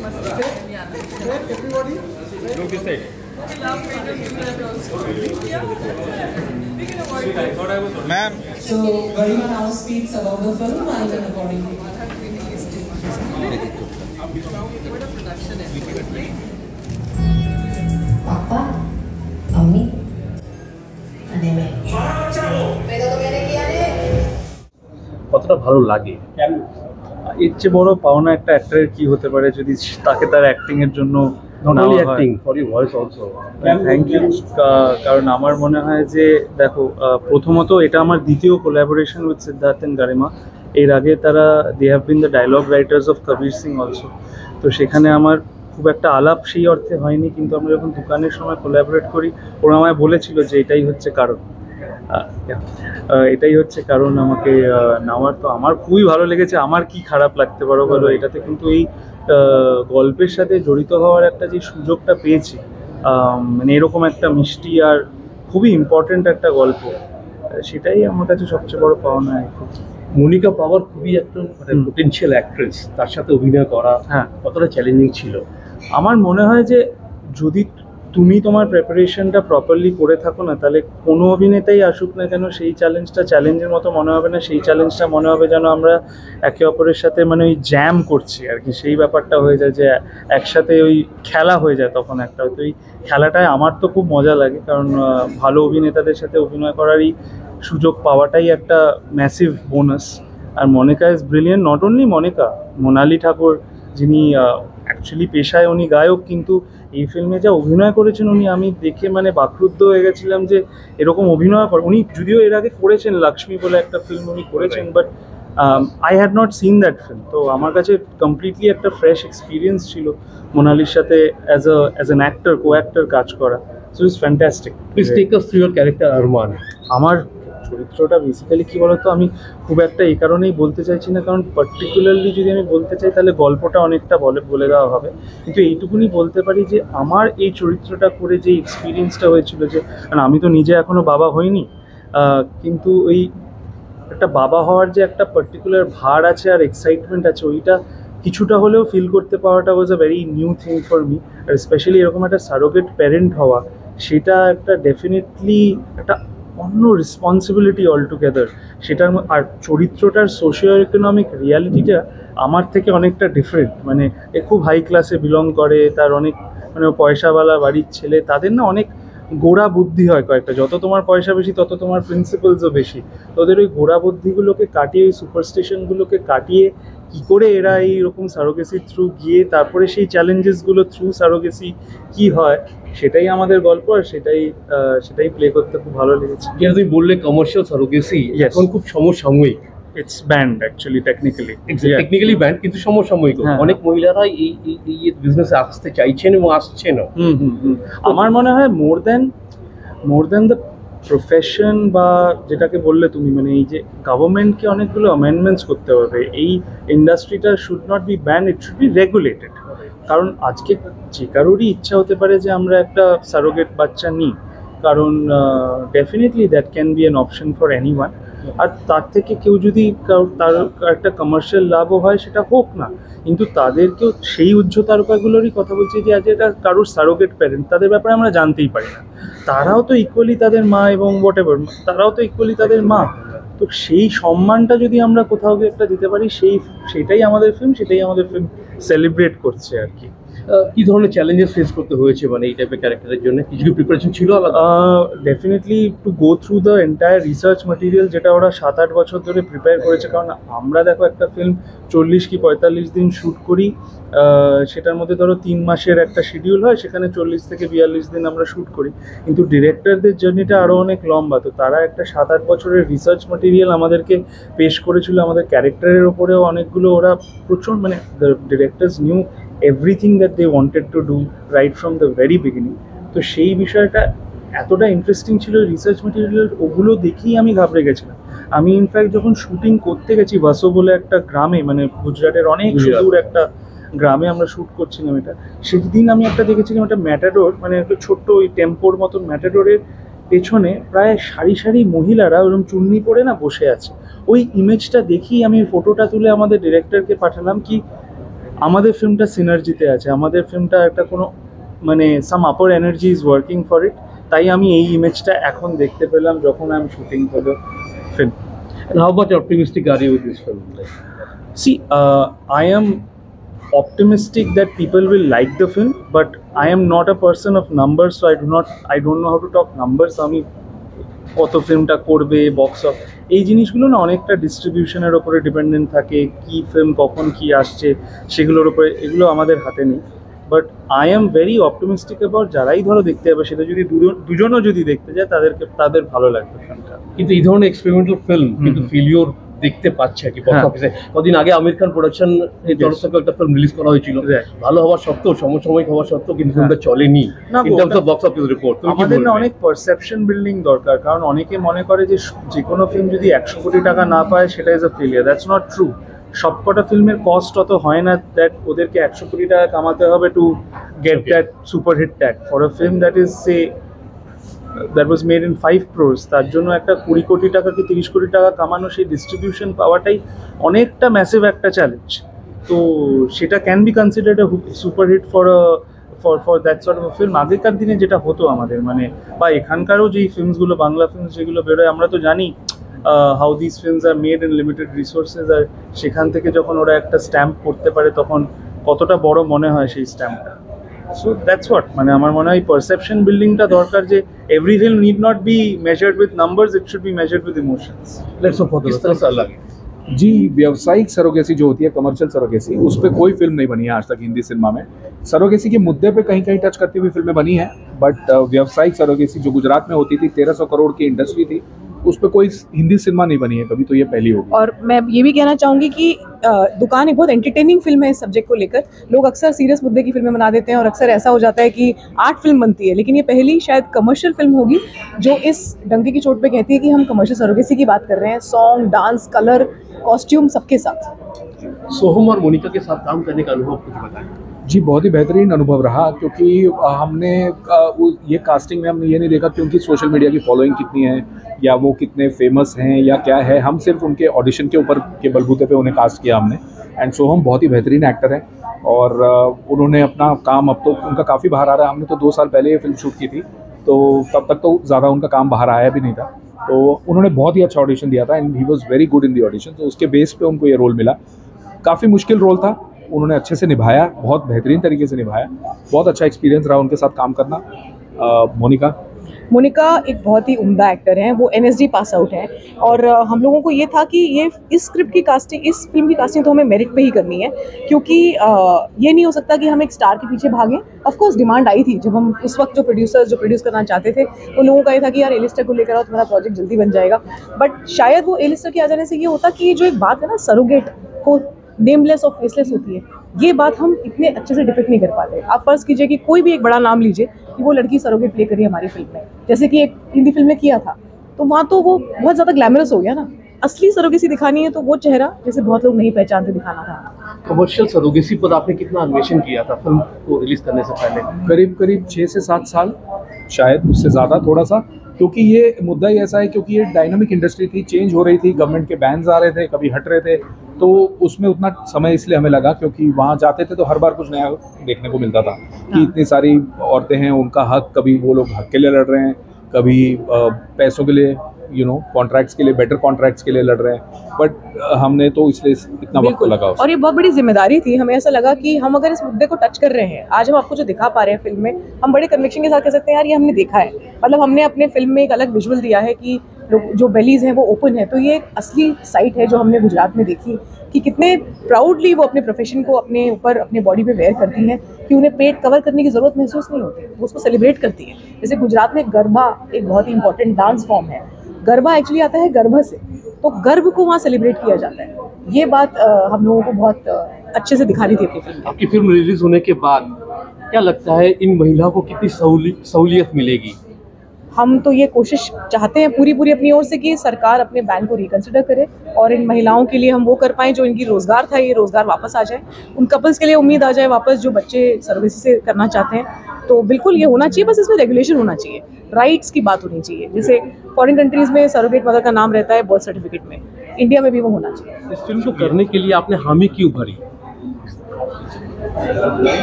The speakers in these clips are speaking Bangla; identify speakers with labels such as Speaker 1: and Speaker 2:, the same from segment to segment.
Speaker 1: Everybody, look this side. Ma'am.
Speaker 2: So Garima now speaks about the film and then accordingly.
Speaker 3: Papa, Mami, Aneme.
Speaker 4: কতটা ভালো লাগে এর চেয়ে বড় পাওনা একটা অ্যাক্টরের কি হতে পারে যদি তাকে তার অ্যাক্টিং এর জন্য থ্যাংক ইউ। কারণ আমার মনে হয় যে দেখো প্রথমত এটা আমার দ্বিতীয় collaboration with Siddharth and Garima. এর আগে তারা they have been the dialogue writers of Kabir Singh also. তো সেখানে আমার খুব একটা আলাপ সেই অর্থে হয়নি, কিন্তু আমরা যখন দোকানের সময় কোলাবোরেট করি ওরা আমায় বলেছিল যে এটাই হচ্ছে কারণ, এটাই হচ্ছে কারণ আমাকে নেওয়ার। তো আমার খুবই ভালো লেগেছে। আমার কি খারাপ লাগতে পারো বলো এটাতে, কিন্তু এই গল্পের সাথে জড়িত হওয়ার একটা যে সুযোগটা পেয়েছি, মানে এরকম একটা মিষ্টি আর খুবই ইম্পর্টেন্ট একটা গল্প, সেটাই আমার কাছে সবচেয়ে বড় পাওনা।
Speaker 5: মনিকা পাওয়ার খুবই একটা পোটেনশিয়াল অ্যাক্ট্রেস, তার সাথে অভিনয় করা কতটা চ্যালেঞ্জিং ছিল?
Speaker 4: আমার মনে হয় যে যদি তুমি তোমার প্রিপারেশনটা প্রপারলি করে থাকো না, তাহলে কোনো অভিনেতাই আসুক না কেন সেই চ্যালেঞ্জটা চ্যালেঞ্জের মতো মনে হবে না। সেই চ্যালেঞ্জটা মনে হবে যেন আমরা একে অপরের সাথে মানে ওই জ্যাম করছি আর কি, সেই ব্যাপারটা হয়ে যায় যে একসাথে ওই খেলা হয়ে যায় তখন একটা। তো এই খেলাটায় আমার তো খুব মজা লাগে, কারণ ভালো অভিনেতাদের সাথে অভিনয় করারই সুযোগ পাওয়াটাই একটা ম্যাসিভ বোনাস। আর Monica is brilliant. Not only Monica, Monali Thakur যিনি অ্যাকচুয়ালি পেশায় উনি গায়ক, কিন্তু এই ফিল্মে যা অভিনয় করেছেন উনি, আমি দেখে মানে বাকরুদ্ধ হয়ে গেছিলাম যে এরকম অভিনয় করে। উনি যদিও এর আগে করেছেন লক্ষ্মী বলে একটা ফিল্ম উনি করেছেন, but I had not seen that film. তো আমার কাছে কমপ্লিটলি একটা ফ্রেশ এক্সপিরিয়েন্স ছিল মোনালির সাথে as an actor, co actor কাজ করা। So it's fantastic.
Speaker 5: Please take us through your character Arman.
Speaker 4: আমার চরিত্রটা বেসিক্যালি কী বলতো, আমি খুব একটা এই কারণেই বলতে চাইছি না, কারণ পার্টিকুলারলি যদি আমি বলতে চাই তাহলে গল্পটা অনেকটা বলে দেওয়া হবে। কিন্তু এইটুকুনি বলতে পারি যে আমার এই চরিত্রটা করে যে এক্সপিরিয়েন্সটা হয়েছিল, যে কারণ আমি তো নিজে এখনও বাবা হইনি, কিন্তু ওই একটা বাবা হওয়ার যে একটা পার্টিকুলার ভার আছে আর এক্সাইটমেন্ট আছে, ওইটা কিছুটা হলেও ফিল করতে পাওয়াটা was a very new thing for me. আর স্পেশালি এরকম একটা সারোগেট প্যারেন্ট হওয়া, সেটা একটা ডেফিনেটলি একটা অন্য রেসপন্সিবিলিটি অলটুগেদার। সেটার আর চরিত্রটার সোশিও ইকোনমিক রিয়ালিটিটা আমার থেকে অনেকটা ডিফারেন্ট। মানে এ খুব হাই ক্লাসে বিলং করে, তার অনেক মানে পয়সাওয়ালা বাড়ির ছেলে, তাদের না অনেক গোড়া বুদ্ধি হয় কয়েকটা। যত তোমার পয়সা বেশি তত তোমার প্রিন্সিপালসও বেশি। তোদের ওই গোড়া বুদ্ধিগুলোকে কাটিয়ে, ওই সুপারস্টিশনগুলোকে কাটিয়ে কী করে এরা এইরকম সারোগেসির থ্রু গিয়ে তারপরে সেই চ্যালেঞ্জেসগুলো থ্রু সারোগেসি কী হয়, সেটাই আমাদের গল্প। আর সেটাই প্লে করতে খুব ভালো লেগেছে।
Speaker 5: যেটা তুমি বললে কমার্শিয়াল সারোগেসি এখন খুব সমসাময়িক।
Speaker 4: It's band actually,
Speaker 5: technically band, কিন্তু সমসাময়িক। অনেক মহিলারা এই বিজনেসে আসতে চাইছেন এবং আসছেন।
Speaker 4: আমার মনে হয় মোর দ্যান দ্য প্রফেশন, বা যেটাকে বললে তুমি, মানে এই যে গভর্নমেন্টকে অনেকগুলো অ্যামেন্ডমেন্টস করতে হবে। এই ইন্ডাস্ট্রিটা should not be ban, it should be regulated. কারণ আজকে যে কারোরই ইচ্ছা হতে পারে যে আমরা একটা সারোগেট বাচ্চা নিই, কারণ definitely that can be an option for anyone. আর তার থেকে কেউ যদি তার একটা কমার্শিয়াল লাভও হয় সেটা হোক না, কিন্তু তাদেরকেও সেই উচ্চ তারকাগুলোরই কথা বলছি যে আজ এটা কারোর সারোগেট প্যারেন্ট, তাদের ব্যাপারে আমরা জানতেই পারি না। তারাও তো ইকুয়ালি তাদের মা, এবং হোয়াট এভার, তারাও তো ইকুয়ালি তাদের মা। তো সেই সম্মানটা যদি আমরা কোথাও গিয়ে একটা দিতে পারি, সেটাই আমাদের ফিল্ম সেলিব্রেট করছে আর কি।
Speaker 5: কি ধরনের চ্যালেঞ্জেস ফেস করতে হয়েছে মানে এই টাইপের ক্যারেক্টারের জন্য? কিছু প্রিপারেশন ছিল আলাদা?
Speaker 4: Definitely to go through the entire research material, যেটা ওরা 7-8 বছর ধরে প্রিপেয়ার করেছে। কারণ আমরা দেখো একটা ফিল্ম 40 কি 45 দিন শ্যুট করি, সেটার মধ্যে ধরো 3 মাসের একটা শিডিউল হয়, সেখানে 40 থেকে 42 দিন আমরা শ্যুট করি। কিন্তু ডিরেক্টরদের জার্নিটা আরও অনেক লম্বা। তো তারা একটা 7-8 বছরের রিসার্চ ম্যাটেরিয়াল আমাদেরকে পেশ করেছিল। আমাদের ক্যারেক্টারের ওপরেও অনেকগুলো ওরা প্রচুর, মানে the directors new everything that they wanted to do right from the very beginning. তো সেই বিষয়টা এতটা ইন্টারেস্টিং ছিল রিসার্চ ম্যাটেরিয়াল, ওগুলো দেখেই আমি ঘাবড়ে গেছিলাম। আমি ইনফ্যাক্ট যখন শুটিং করতে গেছি ভাসো বলে একটা গ্রামে, মানে গুজরাটের অনেক দূর একটা গ্রামে আমরা শ্যুট করছিলাম এটা, সেদিন আমি একটা দেখেছিলাম একটা ম্যাটাডোর, মানে একটা ছোট্ট ওই টেম্পোর মতন ম্যাটাডোরের পেছনে প্রায় সারি সারি মহিলারা ওরকম চুন্নি পরে না বসে আছে। ওই ইমেজটা দেখেই আমি ফটোটা তুলে আমাদের ডিরেক্টরকে পাঠালাম কি আমাদের ফিল্মটা সিনার্জিতে আছে, আমাদের ফিল্মটা একটা কোনো মানে some upper energy is working for it, তাই আমি এই ইমেজটা এখন দেখতে পেলাম যখন আমি shooting for the film.
Speaker 5: And how much optimistic are you with this film?
Speaker 4: See, I am optimistic that people will like the film, but I am not a person of numbers, so I don't know how to talk numbers. আমি কত ফিল্মটা করবে, বক্স অফ, এই জিনিসগুলো না অনেকটা ডিস্ট্রিবিউশনের ওপরে ডিপেন্ডেন্ট থাকে, কি ফিল্ম কখন কি আসছে সেগুলোর উপরে, এগুলো আমাদের হাতে নেই। But I am very optimistic about যারাই ধরো দেখতে যাবে, সেটা যদি দুজনও যদি দেখতে যায় তাদের ভালো লাগবে ফিল্মটা।
Speaker 5: কিন্তু এই ধরনের এক্সপেরিমেন্টাল ফিল্ম কিন্তু ফেলিওর দেখতে পাচ্ছে আর কি বক্স অফিসে। কদিন আগে আমির খান প্রোডাকশন এই তরফ থেকে একটা ফিল্ম রিলিজ করা হয়েছিল, ভালো হওয়ার সত্ত্বেও, সমসাময়িক হওয়ার সত্ত্বেও কিন্তু ফিল্মটা চলেনি in terms of box office report.
Speaker 4: আমাদের না অনেক পারসেপশন বিল্ডিং দরকার, কারণ অনেকে মনে করে যে কোনো ফিল্ম যদি 100 কোটি টাকা না পায় সেটা is a failure. That's not true. সবকটা ফিল্মের কস্ট অত হয় না দ্যাট ওদেরকে 100 কোটি টাকা কামাতে হবে to get that super hit tag. For a film that is say that was made in 5 crores, তার জন্য একটা 20 কোটি টাকা কি 30 কোটি টাকা কামানো, সেই ডিস্ট্রিবিউশন পাওয়াটাই অনেকটা ম্যাসিভ একটা চ্যালেঞ্জ। তো সেটা can be considered a super hit for that sort of film. আগেকার দিনে যেটা হতো আমাদের মানে, বা এখানকারও যেই ফিল্মসগুলো, বাংলা ফিল্মস যেগুলো বেরোয়, আমরা তো জানি how this films are made in limited resources, আর সেখান থেকে যখন ওরা একটা স্ট্যাম্প করতে পারে তখন কতটা বড় মনে হয় সেই স্ট্যাম্পটা। সো দ্যাটস হোয়াট, মানে আমার মনে হয় পারসেপশন বিল্ডিংটা দরকার, যে every film need not be measured with numbers, it should B measured with emotions.
Speaker 5: Let's hope for this अलग
Speaker 6: जी। व्यावसायिक सरोगेसी जो होती है, कमर्शियल सरोगेसी, उस पर कोई फिल्म नहीं बनी है आज तक हिंदी सिनेमा में। सरोगेसी के मुद्दे पे कहीं कहीं टच करती हुई फिल्में बनी हैं, बट व्यावसायिक सरोगेसी जो गुजरात में होती थी, 1300 करोड़ की इंडस्ट्री थी, उस पर कोई हिंदी सिनेमा नहीं बनी है कभी, तो ये पहली होगी।
Speaker 2: और मैं ये भी कहना चाहूँगी कि दुकान एक बहुत एंटरटेनिंग फिल्म है इस सब्जेक्ट को लेकर। लोग अक्सर सीरियस मुद्दे की फिल्में बना देते हैं और अक्सर ऐसा हो जाता है कि आर्ट फिल्म बनती है, लेकिन ये पहली शायद कमर्शियल फिल्म होगी जो इस डंके की चोट पे कहती है कि हम कमर्शियल सरोगेसी की बात कर रहे हैं। सॉन्ग, डांस, कलर, कॉस्ट्यूम सबके साथ।
Speaker 5: सोहम और मोनिका के साथ काम करने का अनुभव कुछ बताएं।
Speaker 6: जी, बहुत ही बेहतरीन अनुभव रहा, क्योंकि हमने ये कास्टिंग में हमने ये नहीं देखा कि उनकी सोशल मीडिया की फॉलोइंग कितनी है या वो कितने फेमस हैं या क्या है। हम सिर्फ उनके ऑडिशन के ऊपर के बलबूते पे उन्हें कास्ट किया हमने। एंड सोहम बहुत ही बेहतरीन एक्टर हैं और उन्होंने अपना काम, अब तो उनका काफ़ी बाहर आ रहा है। हमने तो 2 साल पहले ये फिल्म शूट की थी, तो तब तक तो ज़्यादा उनका काम बाहर आया भी नहीं था। तो उन्होंने बहुत ही अच्छा ऑडिशन दिया था and he was very good in the audition. तो उसके बेस पे उनको ये रोल मिला। काफ़ी मुश्किल रोल था, उन्होंने अच्छे से निभाया, बहुत बेहतरीन तरीके से निभाया। बहुत अच्छा एक्सपीरियंस रहा उनके साथ काम करना।
Speaker 2: मोनिका एक बहुत ही उम्दा एक्टर हैं, वो NSD पास आउट हैं और हम लोगों को ये था कि ये इस स्क्रिप्ट की कास्टिंग, इस फिल्म की कास्टिंग तो हमें मेरिट पे ही करनी है, क्योंकि ये नहीं हो सकता कि हम एक स्टार के पीछे भागें। ऑफ कोर्स डिमांड आई थी जब हम उस वक्त जो प्रोड्यूस करना चाहते थे, तो लोगों का ये था कि यार A-लिस्टर को लेकर आओ, तुम्हारा प्रोजेक्ट जल्दी बन जाएगा। बट शायद वो A-लिस्टर के आ जाने से ये होता कि ये जो एक बात है ना, सरोगेट को नेमलेस और फेसलेस होती है, ये बात हम इतने अच्छे से डिपिक्ट नहीं कर पाते। आप फर्ज कीजिए कि कोई भी एक बड़ा नाम लीजिए कि वो लड़की सरोगेट प्ले करी हमारी फिल्म में, जैसे कि एक हिंदी फिल्म में किया था, तो वहाँ तो वो बहुत ज़्यादा ग्लैमरस हो गया ना। असली सरोगेसी दिखानी है तो वो चेहरा जैसे बहुत लोग नहीं पहचानते दिखाना था।
Speaker 5: कमर्शियल सरोगेसी पर आपने कितना अन्वेषण किया था फिल्म को रिलीज करने से पहले?
Speaker 6: करीब 6 से 7 साल, शायद उससे ज़्यादा थोड़ा सा, क्योंकि ये मुद्दा ही ऐसा है, क्योंकि ये डायनामिक इंडस्ट्री थी, चेंज हो रही थी, गवर्नमेंट के बैन्स आ रहे थे, कभी हट रहे थे, तो उसमें उतना समय इसलिए हमें लगा, क्योंकि वहाँ जाते थे तो हर बार कुछ नया देखने को मिलता था कि इतनी सारी औरतें हैं, उनका हक, कभी वो लोग हक के लिए लड़ रहे हैं, कभी पैसों के लिए, कॉन्ट्रैक्ट्स के लिए, बेटर कॉन्ट्रैक्ट्स के लिए लड़ रहे हैं। बट हमने तो इसलिए इतना वक्त लगा
Speaker 2: और ये बहुत बड़ी जिम्मेदारी थी। हमें ऐसा लगा कि हम अगर इस मुद्दे को टच कर रहे हैं, आज हम आपको जो दिखा पा रहे हैं फिल्म में, हम बड़े कन्विक्शन के साथ कह सकते हैं यार ये हमने देखा है। मतलब हमने अपने फिल्म में एक अलग विजुअल दिया है कि जो बेलीज हैं वो ओपन है, तो ये एक असली साइट है जो हमने गुजरात में देखी कि कितने प्राउडली वो अपने प्रोफेशन को अपने ऊपर, अपने बॉडी पे वेयर करती हैं, कि उन्हें पेट कवर करने की ज़रूरत महसूस नहीं होती, वो उसको सेलिब्रेट करती हैं। जैसे गुजरात में गरबा एक बहुत ही इंपॉर्टेंट डांस फॉर्म है। गरबा एक्चुअली आता है गर्भ से, तो गर्भ को वहाँ सेलिब्रेट किया जाता है। ये बात हम लोगों को बहुत अच्छे से दिखानी थी अपनी फिल्म में।
Speaker 5: आपकी फिल्म रिलीज होने के बाद क्या लगता है इन महिलाओं को कितनी सहूलियत मिलेगी?
Speaker 2: हम तो ये कोशिश चाहते हैं पूरी अपनी ओर से कि सरकार अपने बैन को रिकंसिडर करे और इन महिलाओं के लिए हम वो कर पाएँ जो इनकी रोज़गार था, ये रोज़गार वापस आ जाए, उन कपल्स के लिए उम्मीद आ जाए वापस जो बच्चे सर्विस से करना चाहते हैं। तो बिल्कुल ये होना चाहिए, बस इसमें रेगुलेशन होना चाहिए, राइट्स की बात होनी चाहिए। जैसे फॉरेन कंट्रीज़ में सरोगेट मदर का नाम रहता है बर्थ सर्टिफिकेट में, इंडिया में भी वो होना चाहिए।
Speaker 5: इस फिल्म को करने के लिए आपने हामी क्यों भरी?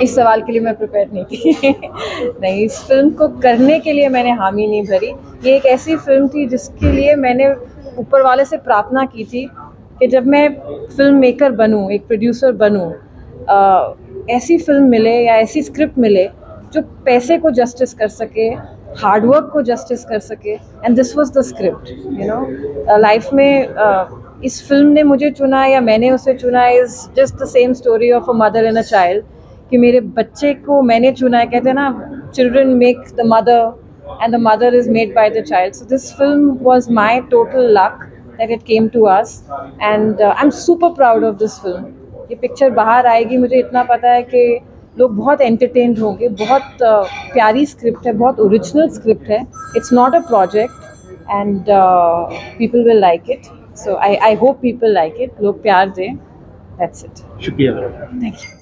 Speaker 7: इस सवाल के लिए मैं प्रिपेयर नहीं थी। नहीं, इस फिल्म को करने के लिए मैंने हामी नहीं भरी। ये एक ऐसी फिल्म थी जिसके लिए मैंने ऊपर वाले से प्रार्थना की थी कि जब मैं फिल्म मेकर बनूं, एक प्रोड्यूसर बनूं, ऐसी फिल्म मिले या ऐसी स्क्रिप्ट मिले जो पैसे को जस्टिस कर सके, हार्डवर्क को जस्टिस कर सके, and this was the script. You know, life में इस फिल्म ने मुझे चुना या मैंने उसे चुना is just the same story of a mother and a child, कि मेरे बच्चे को मैंने चुना है। कहते हैं ना, children make the mother and the mother is made by the child. So this film was my total luck that it came to us, and I am super proud of this film. ये पिक्चर बाहर आएगी, मुझे इतना पता है कि लोग बहुत एंटरटेन्ड होंगे। बहुत प्यारी स्क्रिप्ट है, बहुत ओरिजिनल स्क्रिप्ट है। It's not a project and people will like it. So I hope people like it. लोग प्यार दें। That's it.
Speaker 5: शुक्रिया।
Speaker 7: Thank you.